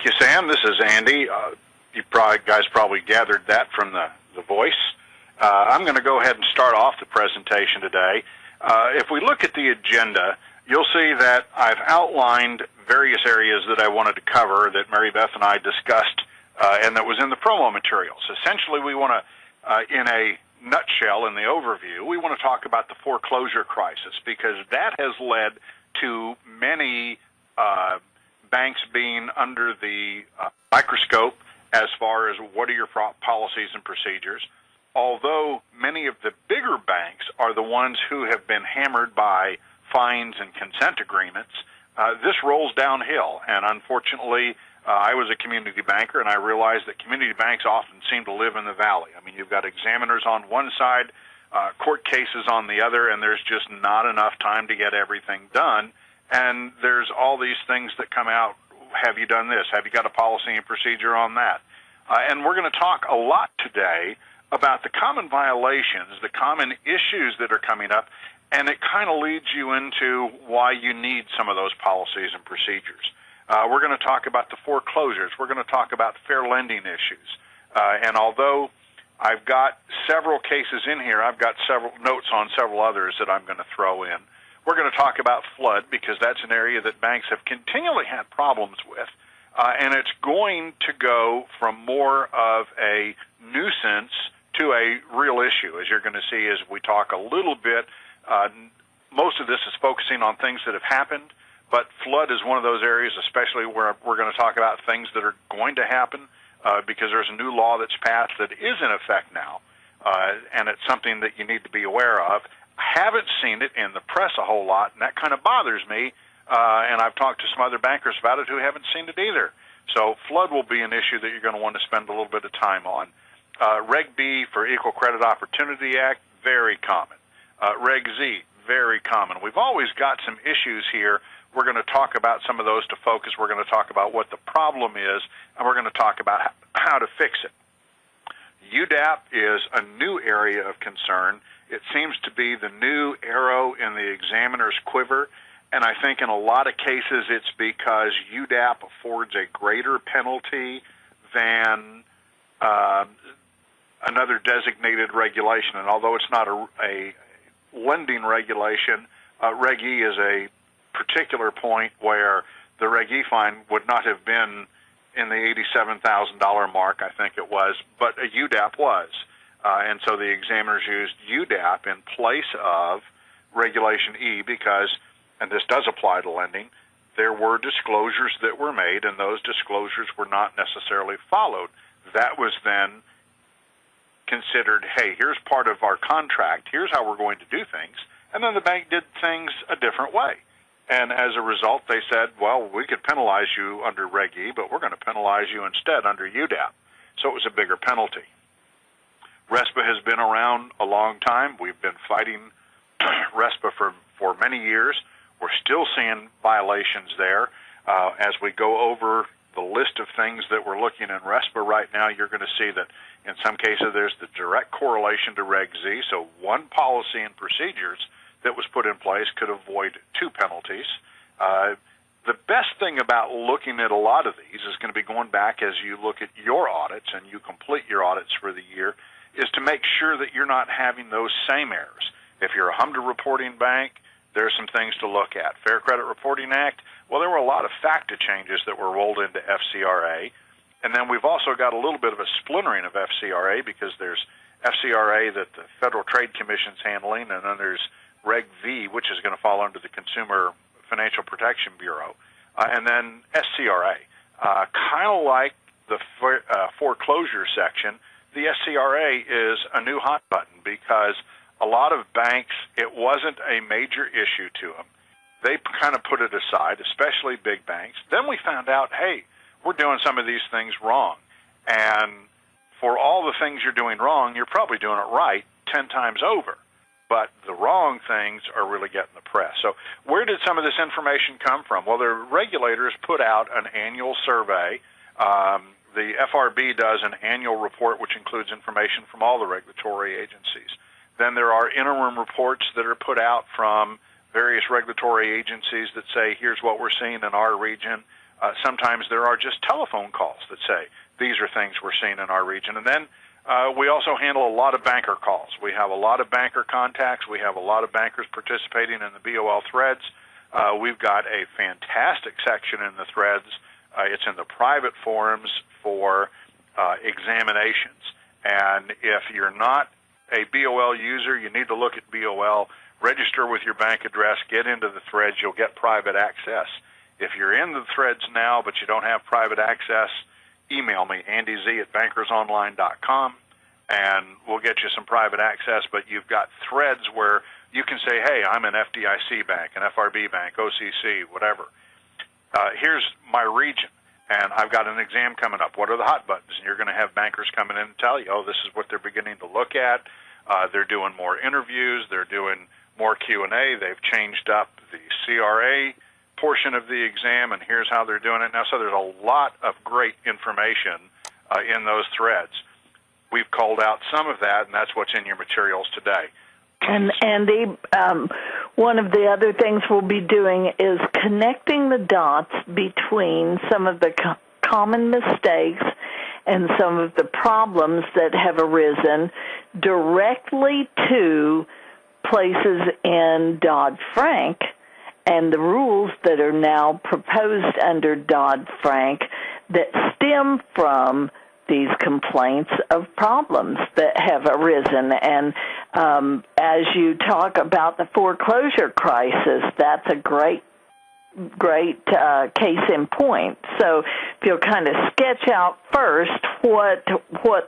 Thank you, Sam. This is Andy. You guys probably gathered that from the voice. I'm going to go ahead and start off the presentation today. If we look at the agenda, you'll see that I've outlined various areas that I wanted to cover that Mary Beth and I discussed and that was in the promo materials. Essentially, we want to, in a nutshell, in the overview, we want to talk about the foreclosure crisis because that has led to many banks being under the microscope as far as what are your policies and procedures. Although many of the bigger banks are the ones who have been hammered by fines and consent agreements, this rolls downhill. And unfortunately, I was a community banker, and I realized that community banks often seem to live in the valley. I mean, you've got examiners on one side, court cases on the other, and there's just not enough time to get everything done. And there's all these things that come out. Have you done this? Have you got a policy and procedure on that? And we're going to talk a lot today about the common violations, the common issues that are coming up, and it kind of leads you into why you need some of those policies and procedures. We're going to talk about the foreclosures. We're going to talk about fair lending issues. And although I've got several cases in here, I've got several notes on several others that I'm going to throw in. We're going to talk about flood because that's an area that banks have continually had problems with. And it's going to go from more of a nuisance to a real issue, as you're going to see as we talk a little bit. Most of this is focusing on things that have happened, but flood is one of those areas, especially where we're going to talk about things that are going to happen because there's a new law that's passed that is in effect now, and it's something that you need to be aware of. I haven't seen it in the press a whole lot, and that kind of bothers me, and I've talked to some other bankers about it who haven't seen it either. So flood will be an issue that you're going to want to spend a little bit of time on. Reg B for Equal Credit Opportunity Act, very common. Reg Z, very common. We've always got some issues here. We're going to talk about some of those to focus. We're going to talk about what the problem is, and we're going to talk about how to fix it. UDAP is a new area of concern. It seems to be the new arrow in the examiner's quiver, and I think in a lot of cases it's because UDAP affords a greater penalty than another designated regulation. And although it's not a lending regulation, Reg E is a particular point where the Reg E fine would not have been in the $87,000 mark, I think it was, but a UDAP was. And so the examiners used UDAP in place of Regulation E because, and this does apply to lending, there were disclosures that were made, and those disclosures were not necessarily followed. That was then considered, hey, here's part of our contract, here's how we're going to do things, and then the bank did things a different way. And as a result, they said, well, we could penalize you under Reg E, but we're going to penalize you instead under UDAP. So it was a bigger penalty. Respa has been around a long time. We've been fighting Respa for many years. We're still seeing violations there. As we go over the list of things that we're looking in Respa right now, you're going to see that in some cases there's the direct correlation to Reg Z. So one policy and procedures that was put in place could avoid two penalties. The best thing about looking at a lot of these is going to be going back as you look at your audits and you complete your audits for the year, is to make sure that you're not having those same errors. If you're a HMDA reporting bank, there are some things to look at. Fair Credit Reporting Act, well, there were a lot of FACTA changes that were rolled into FCRA. And then we've also got a little bit of a splintering of FCRA because there's FCRA that the Federal Trade Commission's handling, and then there's Reg V, which is going to fall under the Consumer Financial Protection Bureau, and then SCRA. Kind of like the foreclosure section, the SCRA is a new hot button because a lot of banks, it wasn't a major issue to them. They kind of put it aside, especially big banks. Then we found out, hey, we're doing some of these things wrong. And for all the things you're doing wrong, you're probably doing it right 10 times over. But the wrong things are really getting the press. So where did some of this information come from? Well, the regulators put out an annual survey. The FRB does an annual report which includes information from all the regulatory agencies. Then there are interim reports that are put out from various regulatory agencies that say, here's what we're seeing in our region. Sometimes there are just telephone calls that say, these are things we're seeing in our region. And then we also handle a lot of banker calls. We have a lot of banker contacts. We have a lot of bankers participating in the BOL threads. We've got a fantastic section in the threads. It's in the private forums for examinations. And if you're not a BOL user, you need to look at BOL, register with your bank address, get into the threads, you'll get private access. If you're in the threads now but you don't have private access, email me, andyz@bankersonline.com, and we'll get you some private access. But you've got threads where you can say, hey, I'm an FDIC bank, an FRB bank, OCC, whatever. Here's my region, and I've got an exam coming up. What are the hot buttons? And you're going to have bankers coming in and tell you, oh, this is what they're beginning to look at. They're doing more interviews. They're doing more Q&A. They've changed up the CRA portion of the exam, and here's how they're doing it now. So there's a lot of great information in those threads. We've called out some of that, and that's what's in your materials today. And Andy, one of the other things we'll be doing is connecting the dots between some of the common mistakes and some of the problems that have arisen directly to places in Dodd-Frank and the rules that are now proposed under Dodd-Frank that stem from these complaints of problems that have arisen. And as you talk about the foreclosure crisis, that's a great case in point. So if you'll kind of sketch out first what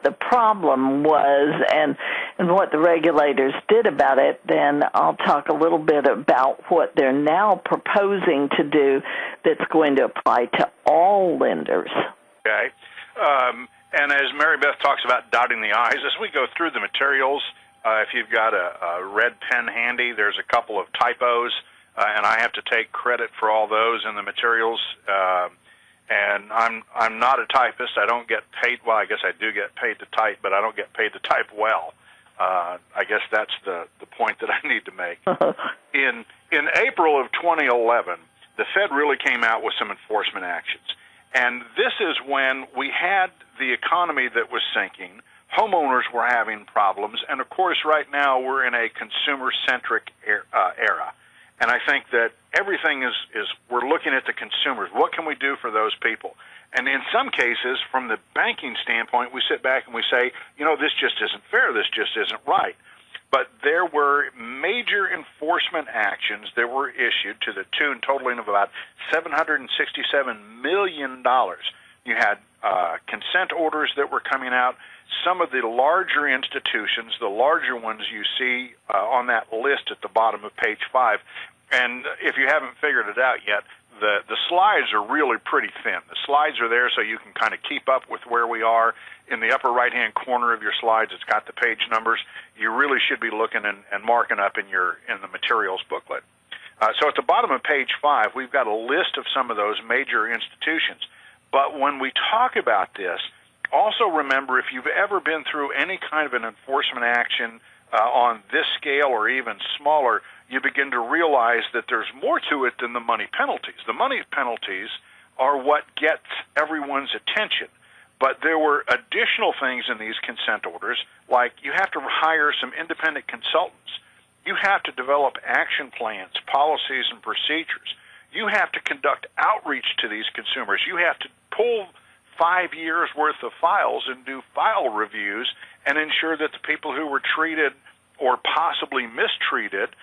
the problem was and what the regulators did about it, then I'll talk a little bit about what they're now proposing to do that's going to apply to all lenders. Okay. And as Mary Beth talks about dotting the I's, as we go through the materials, if you've got a red pen handy, there's a couple of typos, and I have to take credit for all those in the materials. And I'm not a typist. I don't get paid. Well, I guess I do get paid to type, but I don't get paid to type well. I guess that's the point that I need to make. In April of 2011, the Fed really came out with some enforcement actions. And this is when we had the economy that was sinking, homeowners were having problems, and of course right now we're in a consumer-centric era. And I think that everything is we're looking at the consumers. What can we do for those people? And in some cases, from the banking standpoint, we sit back and we say, you know, this just isn't fair, this just isn't right. But there were major enforcement actions that were issued to the tune totaling of about $767 million. You had consent orders that were coming out. Some of the larger institutions, the larger ones you see on that list at the bottom of page 5, and if you haven't figured it out yet, the slides are really pretty thin. The slides are there so you can kind of keep up with where we are. In the upper right-hand corner of your slides, it's got the page numbers. You really should be looking and marking up in the materials booklet. So at the bottom of page 5, we've got a list of some of those major institutions. But when we talk about this, also remember, if you've ever been through any kind of an enforcement action on this scale or even smaller, you begin to realize that there's more to it than the money penalties. The money penalties are what gets everyone's attention. But there were additional things in these consent orders, like you have to hire some independent consultants. You have to develop action plans, policies, and procedures. You have to conduct outreach to these consumers. You have to pull 5 years' worth of files and do file reviews and ensure that the people who were treated or possibly mistreated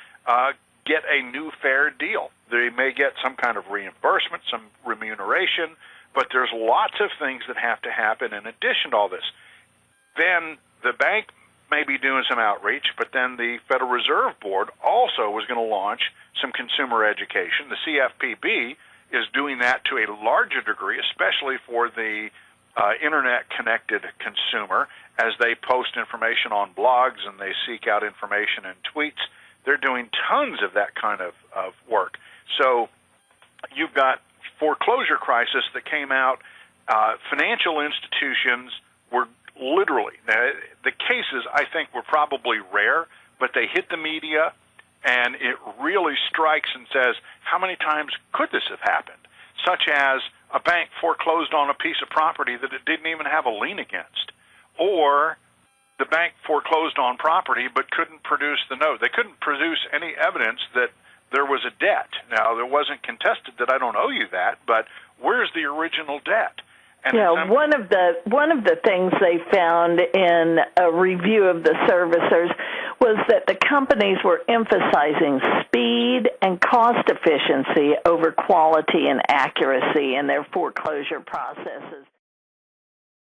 get a new fair deal. They may get some kind of reimbursement, some remuneration, but there's lots of things that have to happen in addition to all this. Then the bank may be doing some outreach, but then the Federal Reserve Board also was going to launch some consumer education. The CFPB is doing that to a larger degree, especially for the internet-connected consumer, as they post information on blogs and they seek out information in tweets. They're doing tons of that kind of work. So you've got foreclosure crisis that came out. Financial institutions were literally, the cases I think were probably rare, but they hit the media, and it really strikes and says, how many times could this have happened? Such as a bank foreclosed on a piece of property that it didn't even have a lien against, or the bank foreclosed on property but couldn't produce the note. They couldn't produce any evidence that there was a debt. Now, there wasn't contested that I don't owe you that, but where's the original debt? And one of the things they found in a review of the servicers was that the companies were emphasizing speed and cost efficiency over quality and accuracy in their foreclosure processes.